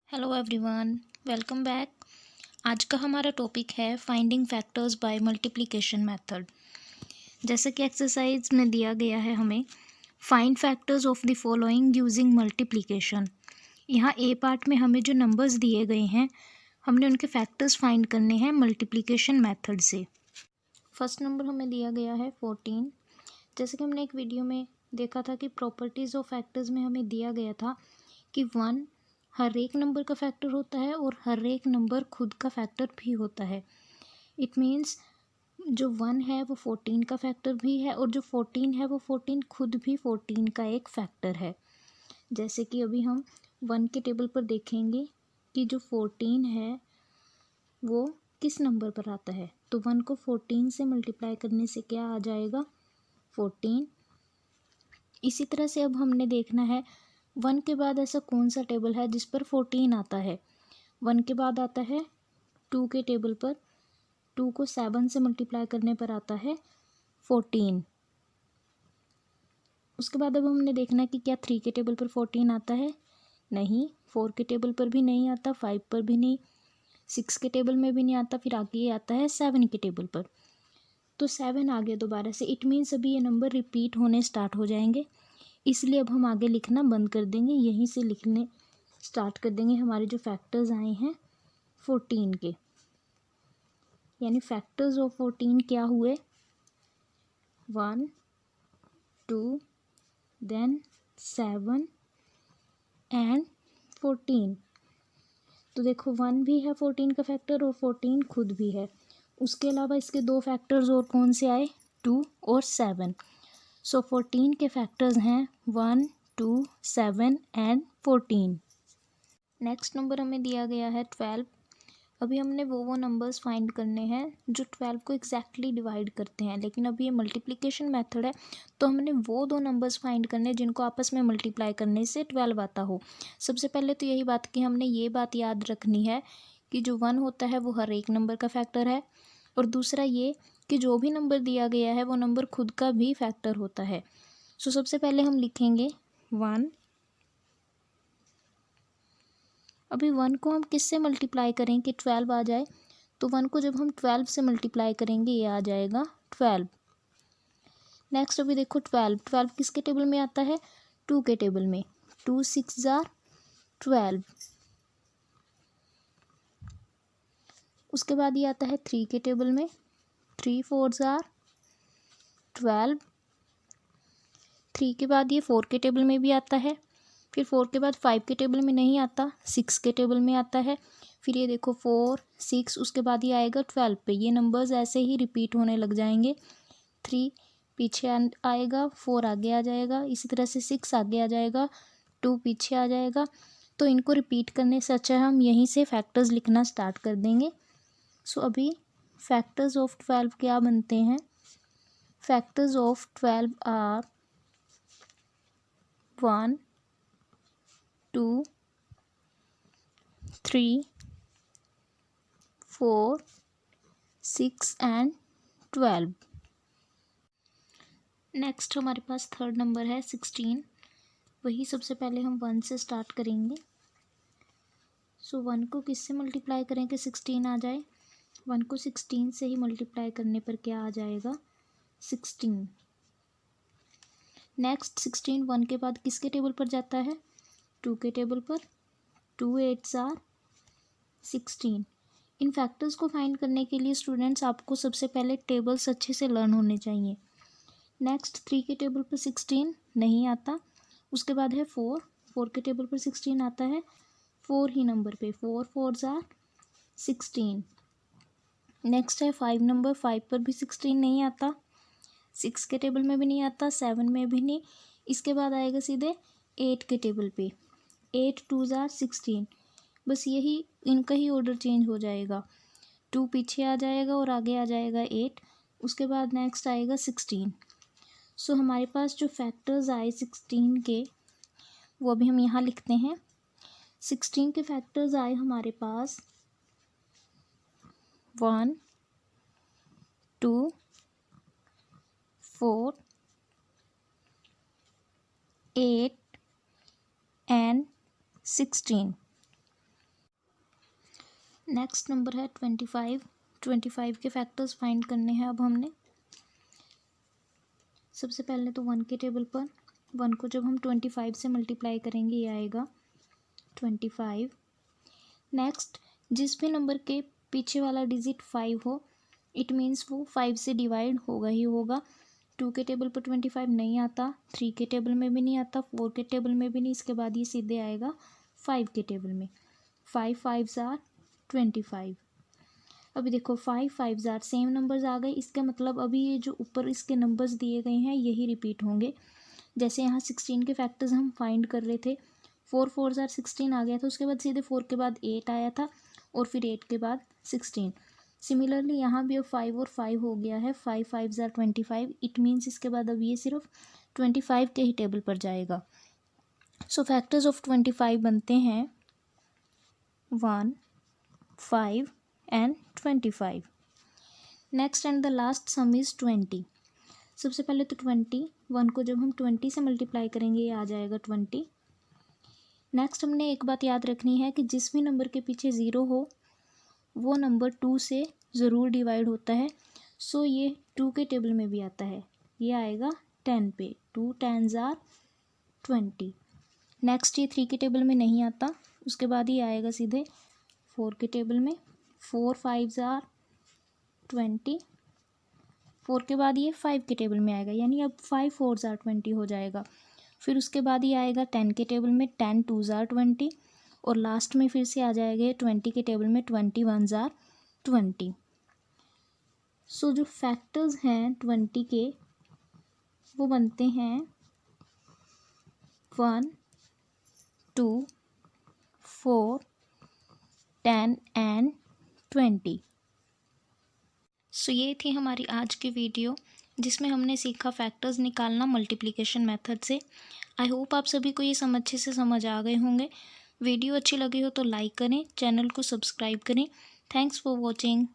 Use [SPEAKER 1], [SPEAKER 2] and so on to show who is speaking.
[SPEAKER 1] Hello everyone, welcome back. आज का हमारा टॉपिक है finding factors bye multiplication method. जैसे कि एक्सरसाइज में दिया गया है हमें find factors of the following using multiplication. यहाँ ए पार्ट में हमें जो नंबर्स दिए गए हैं हमने उनके फैक्टर्स फाइंड करने हैं मल्टीप्लिकेशन मेथड से। फर्स्ट नंबर हमें दिया गया है 14। जैसे कि हमने एक वीडियो में देखा था कि प्रॉपर्टीज़ ऑफ फैक्टर्स में हमें दिया गया था कि 1 हर एक नंबर का फैक्टर होता है और हर एक नंबर खुद का फैक्टर भी होता है। इट मीन्स जो 1 है वो 14 का फैक्टर भी है और जो 14 है वो 14 खुद भी 14 का एक फैक्टर है। जैसे कि अभी हम 1 के टेबल पर देखेंगे कि जो 14 है वो किस नंबर पर आता है, तो 1 को 14 से मल्टीप्लाई करने से क्या आ जाएगा, 14। इसी तरह से अब हमने देखना है 1 के बाद ऐसा कौन सा टेबल है जिस पर 14 आता है। 1 के बाद आता है 2 के टेबल पर, 2 को 7 से मल्टीप्लाई करने पर आता है 14। उसके बाद अब हमने देखना है कि क्या 3 के टेबल पर 14 आता है, नहीं। 4 के टेबल पर भी नहीं आता, 5 पर भी नहीं, 6 के टेबल में भी नहीं आता, फिर आगे ये आता है 7 के टेबल पर। तो 7 आ गया दोबारा से, इट मीन्स अभी ये नंबर रिपीट होने स्टार्ट हो जाएंगे। इसलिए अब हम आगे लिखना बंद कर देंगे, यहीं से लिखने स्टार्ट कर देंगे हमारे जो फैक्टर्स आए हैं 14 के। यानी फैक्टर्स ऑफ 14 क्या हुए, 1 2 देन 7 एंड 14। तो देखो 1 भी है 14 का फैक्टर और 14 खुद भी है। उसके अलावा इसके दो फैक्टर्स और कौन से आए, 2 और 7। सो 14 के फैक्टर्स हैं 1 2 7 एंड 14। नेक्स्ट नंबर हमें दिया गया है 12। अभी हमने वो नंबर्स फाइंड करने हैं जो 12 को एग्जैक्टली डिवाइड करते हैं, लेकिन अभी ये मल्टीप्लिकेशन मेथड है तो हमने वो दो नंबर्स फाइंड करने हैं जिनको आपस में मल्टीप्लाई करने से 12 आता हो। सबसे पहले तो यही बात कि हमने ये बात याद रखनी है कि जो 1 होता है वो हर एक नंबर का फैक्टर है, और दूसरा ये कि जो भी नंबर दिया गया है वो नंबर खुद का भी फैक्टर होता है। सो सबसे पहले हम लिखेंगे 1। अभी 1 को हम किससे मल्टीप्लाई करें कि 12 आ जाए, तो 1 को जब हम 12 से मल्टीप्लाई करेंगे ये आ जाएगा 12। नेक्स्ट अभी देखो 12 किसके टेबल में आता है, 2 के टेबल में। 2 6 जार 12। उसके बाद ये आता है 3 के टेबल में, 3 4 जार 12। 3 के बाद ये 4 के टेबल में भी आता है, फिर 4 के बाद 5 के टेबल में नहीं आता, 6 के टेबल में आता है। फिर ये देखो 4 6, उसके बाद ये आएगा 12 पे। ये नंबर्स ऐसे ही रिपीट होने लग जाएंगे। 3 पीछे आएगा, 4 आगे आ जाएगा, इसी तरह से 6 आगे आ जाएगा, 2 पीछे आ जाएगा। तो इनको रिपीट करने से अच्छा हम यहीं से फैक्टर्स लिखना स्टार्ट कर देंगे। सो अभी फैक्टर्स ऑफ 12 क्या बनते हैं, factors of 12 are 1 2 3 4 6 and 12। Next हमारे पास थर्ड नंबर है 16। वही सबसे पहले हम 1 से स्टार्ट करेंगे। सो 1 को किससे मल्टीप्लाई करें कि 16 आ जाए, 1 को 16 से ही मल्टीप्लाई करने पर क्या आ जाएगा, 16। नेक्स्ट 16 1 के बाद किसके टेबल पर जाता है, 2 के टेबल पर। 2 8 आर 16। इन फैक्टर्स को फाइंड करने के लिए स्टूडेंट्स आपको सबसे पहले टेबल्स अच्छे से लर्न होने चाहिए। नेक्स्ट 3 के टेबल पर 16 नहीं आता। उसके बाद है 4 के टेबल पर 16 आता है, 4 ही नंबर पे, 4 4 जार 16। नेक्स्ट है 5 नंबर, 5 पर भी 16 नहीं आता, 6 के टेबल में भी नहीं आता, 7 में भी नहीं। इसके बाद आएगा सीधे 8 के टेबल पे, 8 2 जार 16। बस यही इनका ही ऑर्डर चेंज हो जाएगा, 2 पीछे आ जाएगा और आगे आ जाएगा 8। उसके बाद नेक्स्ट आएगा 16। सो हमारे पास जो फैक्टर्स आए 16 के वो अभी हम यहाँ लिखते हैं। 16 के फैक्टर्स आए हमारे पास 1 2 4 8 एंड 16। नेक्स्ट नंबर है 25। 25 के फैक्टर्स फाइंड करने हैं अब हमने। सबसे पहले तो 1 के टेबल पर 1 को जब हम 25 से मल्टीप्लाई करेंगे ये आएगा 25। नेक्स्ट जिस भी नंबर के पीछे वाला डिजिट 5 हो इट मीन्स वो 5 से डिवाइड होगा ही होगा। 2 के टेबल पर 25 नहीं आता, 3 के टेबल में भी नहीं आता, 4 के टेबल में भी नहीं, इसके बाद ये सीधे आएगा 5 के टेबल में। 5 5s are 25। अभी देखो 5 5s are सेम नंबर्स आ गए, इसका मतलब अभी ये जो ऊपर इसके नंबर्स दिए गए हैं यही रिपीट होंगे। जैसे यहाँ 16 के फैक्टर्स हम फाइंड कर रहे थे, 4 4s are 16 आ गया था, उसके बाद सीधे 4 के बाद 8 आया था और फिर 8 के बाद 16। सिमिलरली यहाँ भी अब 5 और 5 हो गया है, 5 5s are 25। इट मीन्स इसके बाद अब ये सिर्फ 25 के ही टेबल पर जाएगा। सो फैक्टर्स ऑफ 25 बनते हैं 1 5 and 25। Next and the last some is 20। सबसे पहले तो 21 को जब हम 20 से मल्टीप्लाई करेंगे ये आ जाएगा 20। नेक्स्ट हमने एक बात याद रखनी है कि जिस भी नंबर के पीछे 0 हो वो नंबर 2 से ज़रूर डिवाइड होता है। सो ये 2 के टेबल में भी आता है, ये आएगा 10 पे, 2 10s are 20। नेक्स्ट ये 3 के टेबल में नहीं आता, उसके बाद ही आएगा सीधे 4 के टेबल में, 4 5s are 20। 4 के बाद ये 5 के टेबल में आएगा, यानी अब 5 4s are 20 हो जाएगा। फिर उसके बाद ये आएगा 10 के टेबल में, 10 2s are 20 और लास्ट में फिर से आ जाएगा 20 के टेबल में, 21s are 20। सो जो फैक्टर्स हैं 20 के वो बनते हैं 1 2 4 10 एंड 20। सो ये थी हमारी आज की वीडियो जिसमें हमने सीखा फैक्टर्स निकालना मल्टीप्लिकेशन मेथड से। आई होप आप सभी को ये अच्छे से समझ आ गए होंगे। वीडियो अच्छी लगी हो तो लाइक करें, चैनल को सब्सक्राइब करें। Thanks for watching.